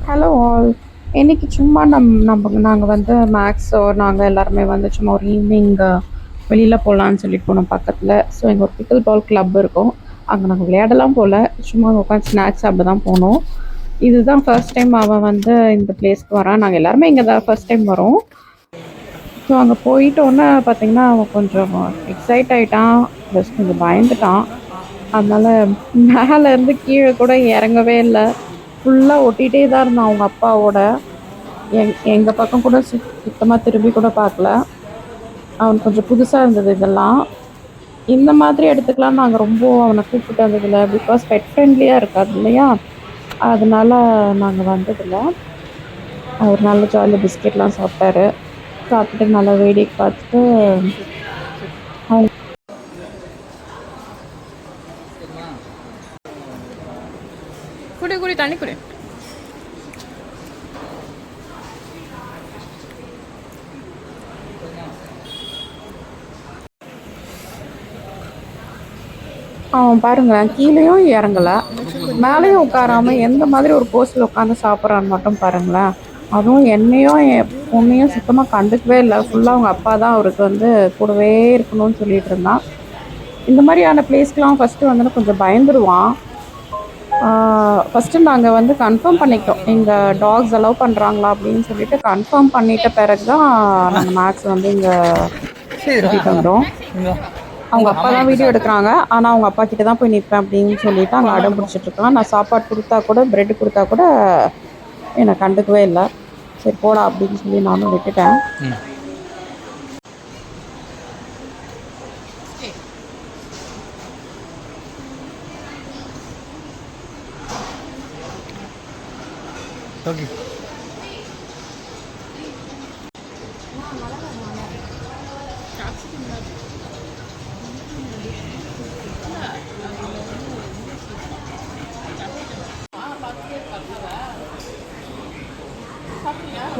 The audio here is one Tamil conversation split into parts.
Hello all. இன்னைக்கு சும்மா நாங்கள் வந்து மேக்ஸோ நாங்கள் எல்லாருமே வந்து சும்மா ஒரு ஈவினிங் வெளியில் போகலான்னு சொல்லிட்டு போனோம் பக்கத்தில். ஸோ எங்கள் ஒரு பிக்கிள் பால் கிளப் இருக்கும். அங்கே நாங்கள் விளையாடலாம் போல், சும்மா உட்காந்து ஸ்நாக்ஸ் சாப்பிட தான் போனோம். இதுதான் ஃபர்ஸ்ட் டைம் அவன் வந்து இந்த பிளேஸ்க்கு வரான். நாங்கள் எல்லாருமே இங்கே தான் ஃபர்ஸ்ட் டைம் வரோம். ஸோ அங்கே போயிட்டோன்னே பார்த்தீங்கன்னா அவன் கொஞ்சம் எக்ஸைட் ஆகிட்டான், ப்ளஸ் கொஞ்சம் பயந்துட்டான். அதனால் மேலேருந்து கீழே கூட இறங்கவே இல்லை, ஃபுல்லாக ஒட்டிகிட்டே தான் இருந்தான் அவங்க அப்பாவோட. எங்கள் பக்கம் கூட சுத்தமாக திரும்பி கூட பார்க்கல. அவனுக்கு கொஞ்சம் புதுசாக இருந்தது இதெல்லாம். இந்த மாதிரி இடத்துக்குலாம் நாங்கள் ரொம்ப அவனை கூப்பிட்டு வந்ததில்லை, பிகாஸ் பெட் ஃப்ரெண்ட்லியாக இருக்காது இல்லையா, அதனால நாங்கள் வந்ததில்லை. அவர் நல்ல ஜாலியாக பிஸ்கெட்லாம் சாப்பிட்டாரு. சாப்பிட்டுட்டு நல்லா வேடிக்கை பார்த்துட்டு அவங்க குடி குடி தண்ணி குடி. அவன் பாருங்களேன், கீழேயும் இறங்கலை, மேலேயும் உட்காராமல் எந்த மாதிரி ஒரு போஸ்டில் உட்காந்து சாப்பிட்றான்னு மட்டும் பாருங்களேன். அதுவும் என்னையும் என் பொண்ணையும் சுத்தமாக கண்டுக்கவே இல்லை. ஃபுல்லாக அவங்க அப்பா தான் அவருக்கு வந்து கூடவே இருக்கணும்னு சொல்லிட்டு இருந்தான். இந்த மாதிரியான பிளேஸ்க்கெலாம் ஃபஸ்ட்டு வந்து கொஞ்சம் பயந்துடுவான். ஃபஸ்ட்டு நாங்கள் வந்து கன்ஃபார்ம் பண்ணிக்கிட்டோம், இங்கே டாக்ஸ் அலோவ் பண்ணுறாங்களா அப்படின்னு சொல்லிட்டு கன்ஃபார்ம் பண்ணிட்ட பிறகு தான் நாங்கள் மேக்ஸ் வந்து இங்கே கூட்டிகிட்டு வந்தோம். அவங்க அப்பா தான் வீடியோ எடுக்கிறாங்க, ஆனால் அவங்க அப்பா கிட்ட தான் போய் நிற்பேன் அப்படின்னு சொல்லிட்டு அங்கே அடம் பிடிச்சிட்ருக்கலாம். நான் சாப்பாடு கொடுத்தா கூட, ப்ரெட்டு கொடுத்தா கூட என்னை கண்டுக்கவே இல்லை. சரி போடா அப்படின்னு சொல்லி நானும் விட்டுட்டேன்.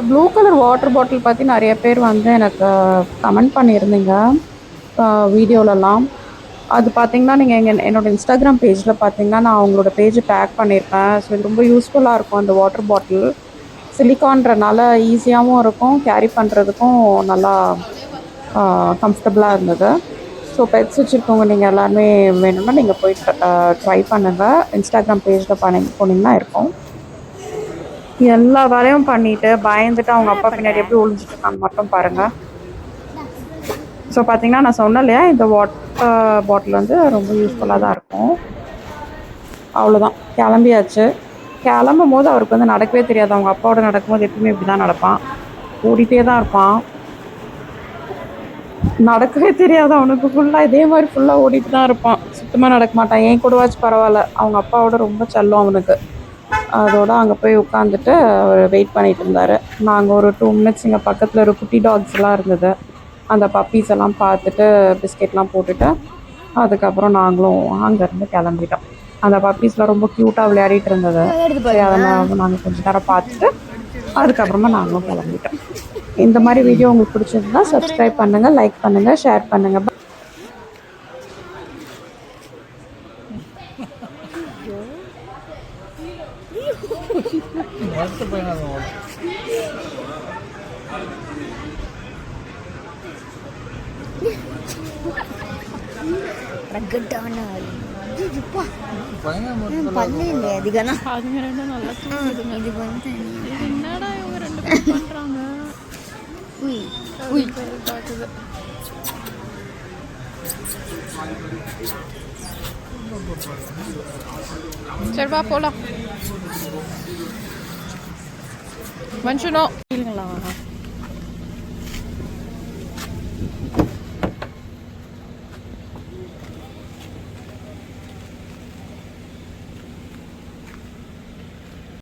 ப்ளூ கலர் வாட்டர் பாட்டில் பற்றி நிறைய பேர் வந்து எனக்கு கமெண்ட் பண்ணியிருந்தீங்க வீடியோலலாம். அது பார்த்தீங்கன்னா நீங்கள் என்னோடய இன்ஸ்டாகிராம் பேஜில் பார்த்தீங்கன்னா நான் அவங்களோட பேஜை டேக் பண்ணியிருப்பேன். ஸோ இது ரொம்ப யூஸ்ஃபுல்லாக இருக்கும். அந்த வாட்டர் பாட்டில் சிலிக்கான்றனால ஈஸியாகவும் இருக்கும், கேரி பண்ணுறதுக்கும் நல்லா கம்ஃபர்டபுளாக இருந்தது. ஸோ பெட்ஸ் வச்சுருக்கவங்க நீங்கள் எல்லாருமே வேணும்னா நீங்கள் போய் ட்ரை பண்ணுங்கள். இன்ஸ்டாகிராம் பேஜில் போனீங்கன்னா இருக்கும். எல்லா வேலையும் பண்ணிவிட்டு பயந்துட்டு அவங்க அப்பா பின்னாடி எப்படி ஒழிஞ்சிட்ருக்கான்னு மட்டும் பாருங்கள். ஸோ பார்த்தீங்கன்னா நான் சொன்னேன் இல்லையா, இந்த வாட்டர் பாட்டில் வந்து ரொம்ப யூஸ்ஃபுல்லாக தான் இருக்கும். அவ்வளோதான், கிளம்பியாச்சு. கிளம்பும் போது அவருக்கு வந்து நடக்கவே தெரியாது. அவங்க அப்பாவோட நடக்கும்போது எப்பவுமே இப்படி தான் நடப்பான், ஓடிட்டே தான் இருப்பான். நடக்கவே தெரியாது அவனுக்கு, ஃபுல்லாக இதே மாதிரி ஃபுல்லாக ஓடிட்டு தான் இருப்பான், சுத்தமாக நடக்க மாட்டான். ஏன் கூடவாச்சும் பரவாயில்ல, அவங்க அப்பாவோட ரொம்ப செல்லம் அவனுக்கு. அதோடு அங்கே போய் உட்காந்துட்டு அவர் வெயிட் பண்ணிகிட்டு இருந்தார். நாங்கள் ஒரு 2 மினிட்ஸ் இங்கே பக்கத்தில் ஒரு குட்டி டாக்ஸ்லாம் இருந்தது, அந்த பப்பீஸ் எல்லாம் பார்த்துட்டு பிஸ்கெட்லாம் போட்டுட்டு அதுக்கப்புறம் நாங்களும் அங்கேருந்து கிளம்பிட்டோம். அந்த பப்பீஸ்லாம் ரொம்ப க்யூட்டாக விளையாடிட்டு இருந்தது. சரி அதனால் நாங்கள் கொஞ்சம் நேரம் பார்த்துட்டு அதுக்கப்புறமா நாங்களும் கிளம்பிட்டோம். இந்த மாதிரி வீடியோ உங்களுக்கு பிடிச்சிருந்தா சப்ஸ்கிரைப் பண்ணுங்கள், லைக் பண்ணுங்கள், ஷேர் பண்ணுங்கள். என்னடா இவங்க 2 பேரும் பண்றாங்க? சரி வா போலாம். மனுஷனோ